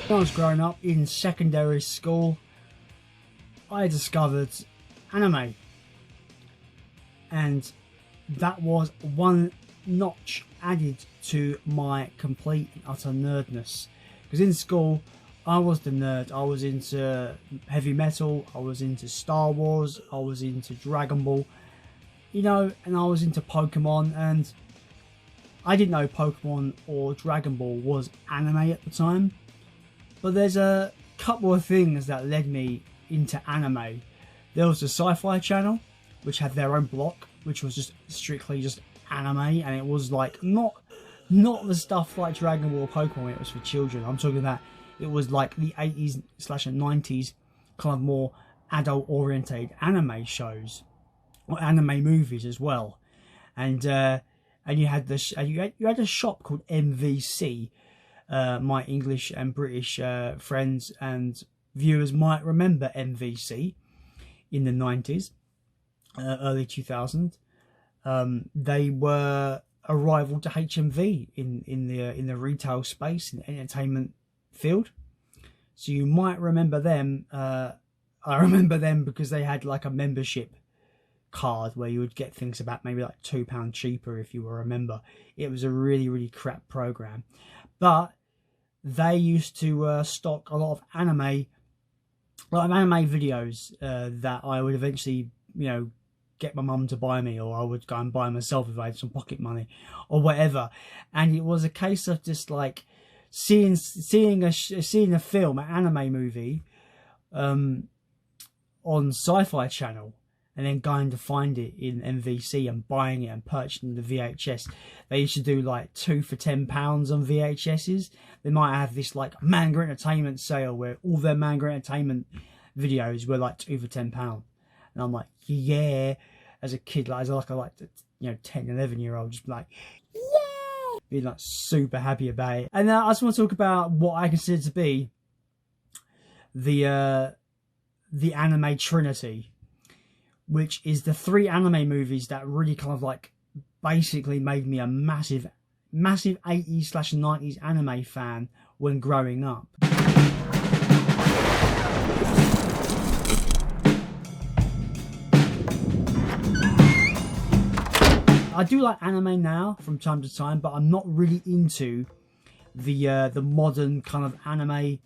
When I was growing up in secondary school, I discovered anime, and that was one notch added to my complete and utter nerdness. Because in school, I was the nerd. I was into heavy metal, I was into Star Wars, I was into Dragon Ball, you know, and I was into Pokemon, and I didn't know Pokemon or Dragon Ball was anime at the time. But there's a couple of things that led me into anime. There was the Sci-Fi Channel, which had their own block, which was just strictly just anime, and it was like not the stuff like Dragon Ball or Pokemon. It was for children. I'm talking about it was like the 80s/90s kind of more adult oriented anime shows or anime movies as well. And you had this you had a shop called MVC. My English and British friends and viewers might remember MVC in the 90s, early 2000s. They were a rival to HMV in the retail space, in the entertainment field. So you might remember them. I remember them because they had like a membership card where you would get things about maybe like £2 cheaper if you were a member. It was a really crap program, but they used to stock a lot of anime videos that I would eventually, you know, get my mum to buy me, or I would go and buy myself if I had some pocket money or whatever. And it was a case of just like seeing a film, an anime movie on Sci-Fi Channel, and then going to find it in MVC and buying it and purchasing the VHS. They used to do like 2 for £10 on VHSs. They might have this like manga entertainment sale where all their manga entertainment videos were like 2 for £10. And I'm like, yeah, as a kid, like as like a 10, 11 year old, just like, yeah, being like super happy about it. And I just want to talk about what I consider to be the anime trinity, which is the 3 anime movies that really kind of like basically made me a massive 80s/90s anime fan when growing up. I do like anime now from time to time, but I'm not really into the modern kind of anime.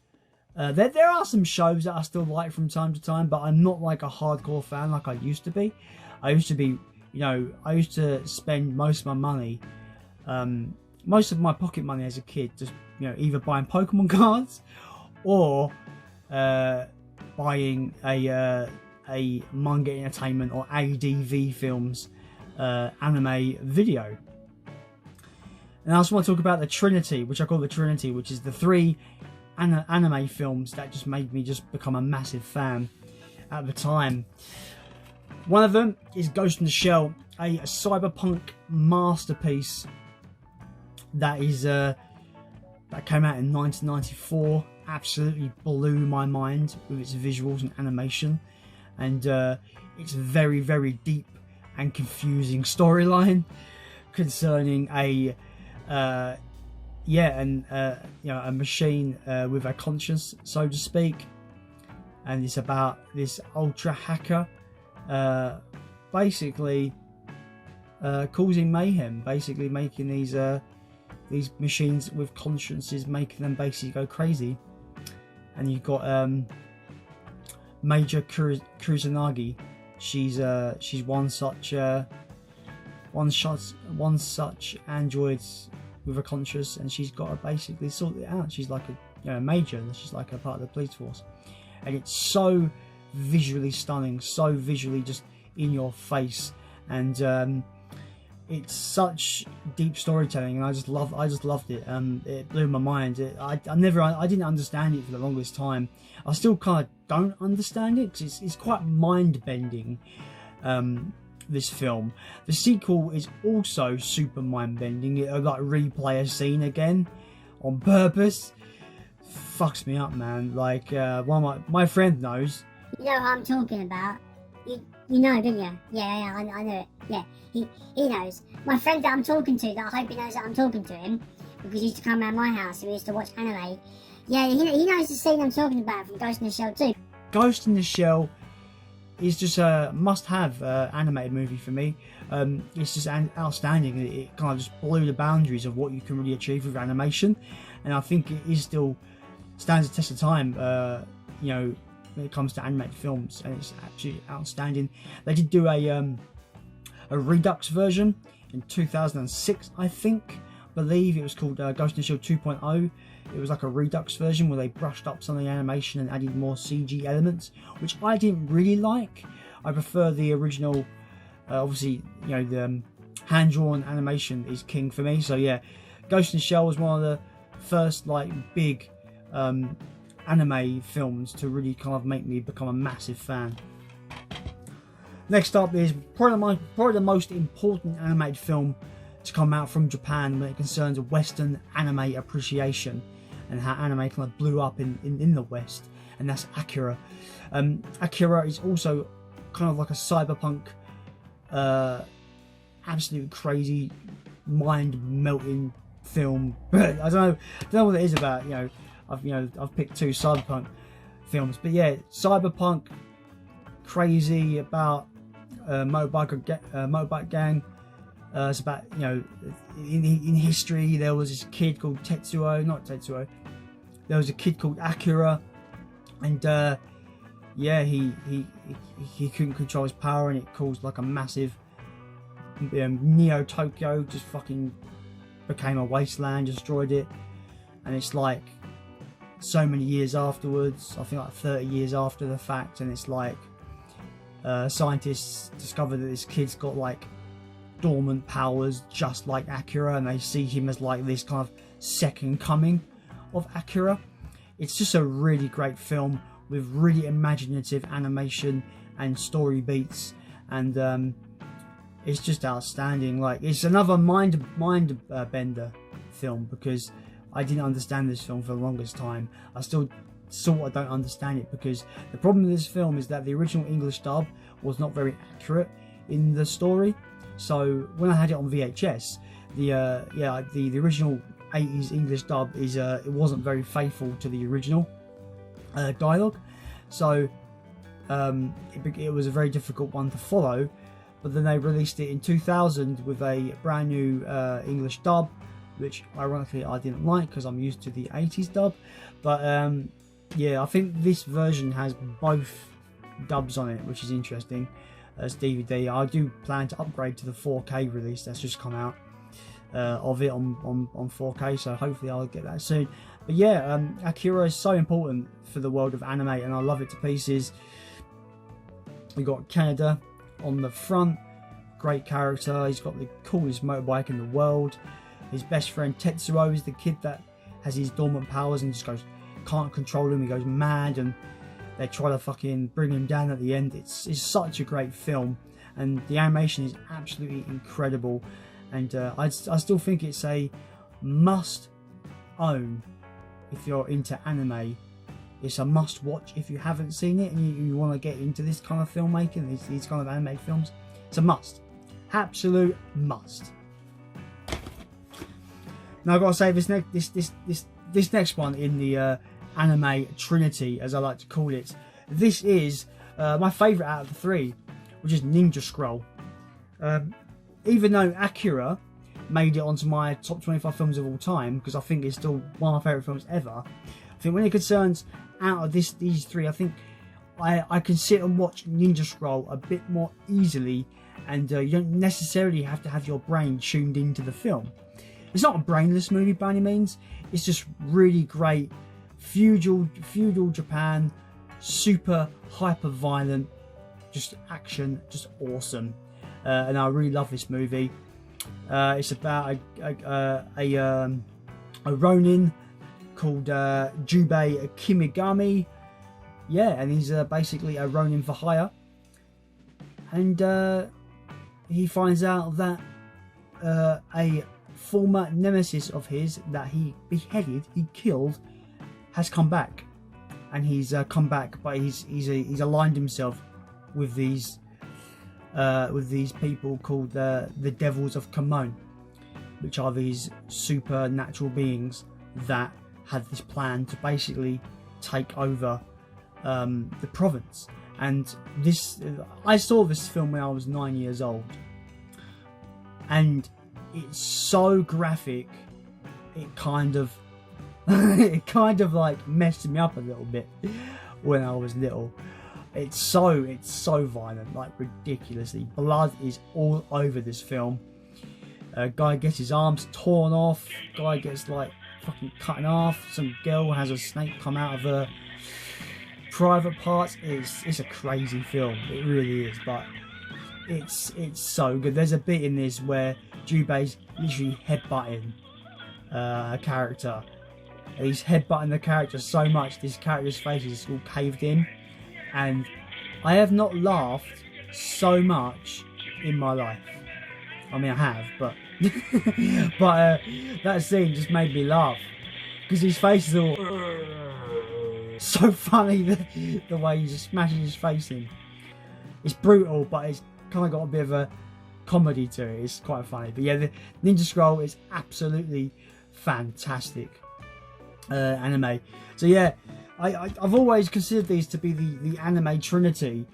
There are some shows that I still like from time to time, but I'm not like a hardcore fan like I used to be. I used to spend most of my money, most of my pocket money as a kid, just either buying Pokemon cards or buying a manga entertainment or ADV films anime video. And I also want to talk about the Trinity, which I call the Trinity, which is the 3 anime films that just made me just become a massive fan at the time. One of them is Ghost in the Shell, a cyberpunk masterpiece that came out in 1994. Absolutely blew my mind with its visuals and animation, and its very deep and confusing storyline concerning a machine with a conscience, so to speak. And it's about this ultra hacker basically causing mayhem, basically making these machines with consciences, making them basically go crazy. And you've got Major Kusanagi. She's one such android with a conscience, and she's got to basically sort it out. She's like a major, and she's like a part of the police force. And it's so visually stunning, so visually just in your face, and it's such deep storytelling, and I just loved it. It blew my mind. I didn't understand it for the longest time. I still kind of don't understand it because it's quite mind-bending. This film. The sequel is also super mind-bending. It'll like replay a scene again on purpose. Fucks me up, man. Like one of my friend knows. You know what I'm talking about. You know, don't you? Yeah, I know it. Yeah, he knows. My friend that I'm talking to, that I hope he knows that I'm talking to him, because he used to come around my house and we used to watch anime. Yeah, he knows the scene I'm talking about from Ghost in the Shell 2. Ghost in the Shell is just a must-have animated movie for me. It's just outstanding. It kind of just blew the boundaries of what you can really achieve with animation, and I think it is still stands the test of time. You know, when it comes to animated films, and it's actually outstanding. They did do a Redux version in 2006, I believe it was called Ghost in the Shell 2.0. It was like a Redux version where they brushed up some of the animation and added more CG elements, which I didn't really like. I prefer the original. Obviously, you know, the hand-drawn animation is king for me. So yeah, Ghost in the Shell was one of the first like big anime films to really kind of make me become a massive fan. Next up is probably the most important animated film to come out from Japan when it concerns Western anime appreciation and how anime kind of blew up in the West, and that's Akira. Akira is also kind of like a cyberpunk, absolute crazy, mind-melting film. I don't know what it is about. I've picked two cyberpunk films, but yeah, cyberpunk, crazy about motorbike gang. It's about, you know, in history there was this kid called there was a kid called Akira, and yeah, he couldn't control his power, and it caused like a massive Neo Tokyo just fucking became a wasteland, destroyed it. And it's like so many years afterwards, I think like 30 years after the fact, and it's like scientists discovered that this kid's got like dormant powers just like Akira, and they see him as like this kind of second coming of Akira. It's just a really great film with really imaginative animation and story beats, and it's just outstanding. Like, it's another mind bender film, because I didn't understand this film for the longest time. I still sort of don't understand it, because the problem with this film is that the original English dub was not very accurate in the story. So when I had it on VHS, the original 80s English dub is it wasn't very faithful to the original dialogue, so it was a very difficult one to follow. But then they released it in 2000 with a brand new English dub, which ironically I didn't like because I'm used to the 80s dub. But yeah, I think this version has both dubs on it, which is interesting as DVD. I do plan to upgrade to the 4K release that's just come out of it on 4K, so hopefully I'll get that soon. But yeah, Akira is so important for the world of anime, and I love it to pieces. We got Canada on the front, great character. He's got the coolest motorbike in the world. His best friend Tetsuo is the kid that has his dormant powers and just can't control him. He goes mad, and they try to fucking bring him down at the end. It's such a great film, and the animation is absolutely incredible. And I still think it's a must own if you're into anime. It's a must watch if you haven't seen it and you want to get into this kind of filmmaking, these kind of animated films. It's a must, absolute must. Now I've got to say, this next one in the anime trinity, as I like to call it, this is my favourite out of the three, which is Ninja Scroll. Even though Akira made it onto my top 25 films of all time, because I think it's still one of my favourite films ever, I think when it concerns out of these three, I think I can sit and watch Ninja Scroll a bit more easily, and you don't necessarily have to have your brain tuned into the film. It's not a brainless movie by any means. It's just really great feudal Japan, super hyper violent, just action, just awesome. And I really love this movie. It's about a Ronin called Jubei Kimigami. Yeah, and he's basically a Ronin for hire. And he finds out that a former nemesis of his that he beheaded, he killed, has come back. And he's come back, but he's aligned himself with these people called the Devils of Kamon, which are these supernatural beings that had this plan to basically take over the province. And I saw this film when I was 9 years old, and it's so graphic, it kind of like messed me up a little bit when I was little. It's so violent, like ridiculously. Blood is all over this film. A guy gets his arms torn off, guy gets like fucking cut in half, some girl has a snake come out of her private parts. It's a crazy film, it really is, but it's so good. There's a bit in this where Jubei's literally headbutting a character. He's headbutting the character so much this character's face is all caved in, and I have not laughed so much in my life. I mean, I have, but but that scene just made me laugh because his face is all so funny, the way he just smashes his face in. It's brutal, but it's kind of got a bit of a comedy to it. It's quite funny. But yeah, the Ninja Scroll is absolutely fantastic anime. So yeah, I've always considered these to be the anime trinity.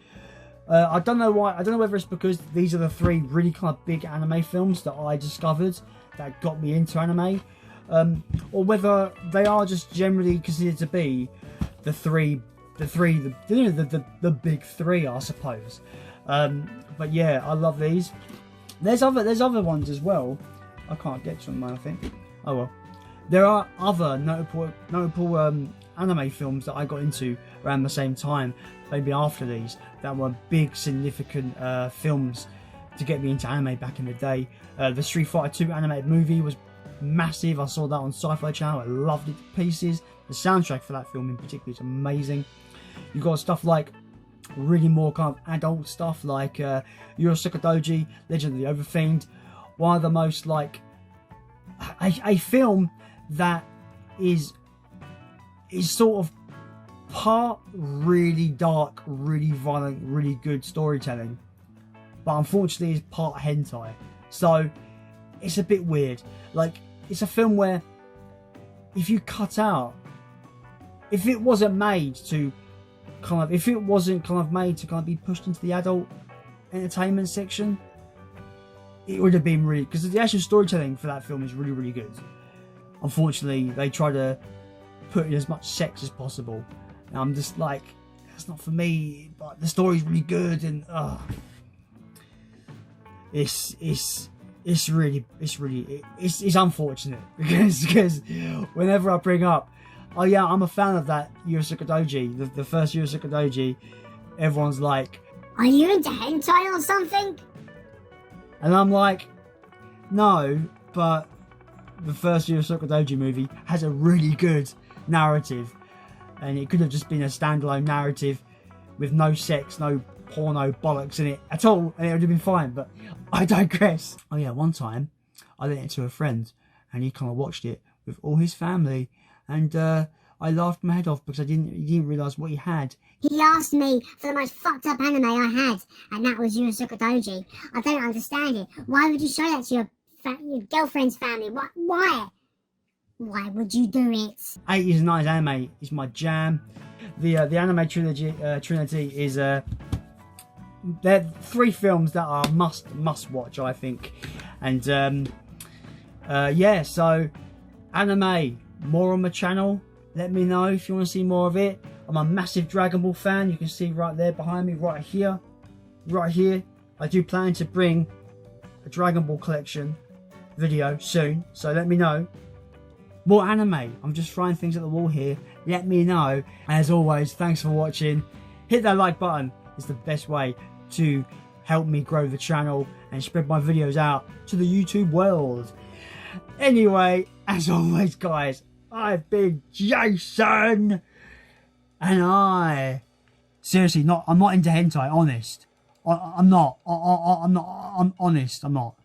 I don't know why. I don't know whether it's because these are the three really kind of big anime films that I discovered that got me into anime, or whether they are just generally considered to be the big three, I suppose. But yeah, I love these. There's other ones as well. I can't get to them, I think. Oh well. There are other notable anime films that I got into around the same time, maybe after these, that were big, significant films to get me into anime back in the day. The Street Fighter 2 animated movie was massive. I saw that on Sci-Fi Channel. I loved it to pieces. The soundtrack for that film in particular is amazing. You've got stuff like really more kind of adult stuff like Yurosuka Doji, Legend of the Overfiend. One of the most like a film that is sort of part really dark, really violent, really good storytelling, but unfortunately is part hentai, so it's a bit weird. Like, it's a film where if you cut out, if it wasn't made to kind of be pushed into the adult entertainment section, it would have been really, because the actual storytelling for that film is really, really good. Unfortunately, they try to put in as much sex as possible, and I'm just like, that's not for me. But the story's really good, and it's unfortunate because whenever I bring up, oh yeah, I'm a fan of that Yurosuka Doji, the first Yurosuka Doji, everyone's like, are you into hentai or something? And I'm like, no, but the first Yurosuka Doji movie has a really good narrative, and it could have just been a standalone narrative with no sex, no porno bollocks in it at all, and it would have been fine. But I digress. Oh yeah, one time I lent it to a friend, and he kind of watched it with all his family, and I laughed my head off because he didn't realise what he had. He asked me for the most fucked up anime I had, and that was Yurosuka Doji. I don't understand it. Why would you show that to your girlfriend's family? Why? Why would you do it? 80s and 90s anime is my jam. The anime trinity is they're three films that are must watch, I think. And yeah, so anime, more on my channel. Let me know if you want to see more of it. I'm a massive Dragon Ball fan. You can see right there behind me, right here. I do plan to bring a Dragon Ball collection video soon, so let me know. More anime. I'm just throwing things at the wall here. Let me know. As always, thanks for watching. Hit that like button. It's the best way to help me grow the channel and spread my videos out to the YouTube world. Anyway, as always, guys, I've been Jason, and I'm not into hentai, honest. I'm honest, I'm not.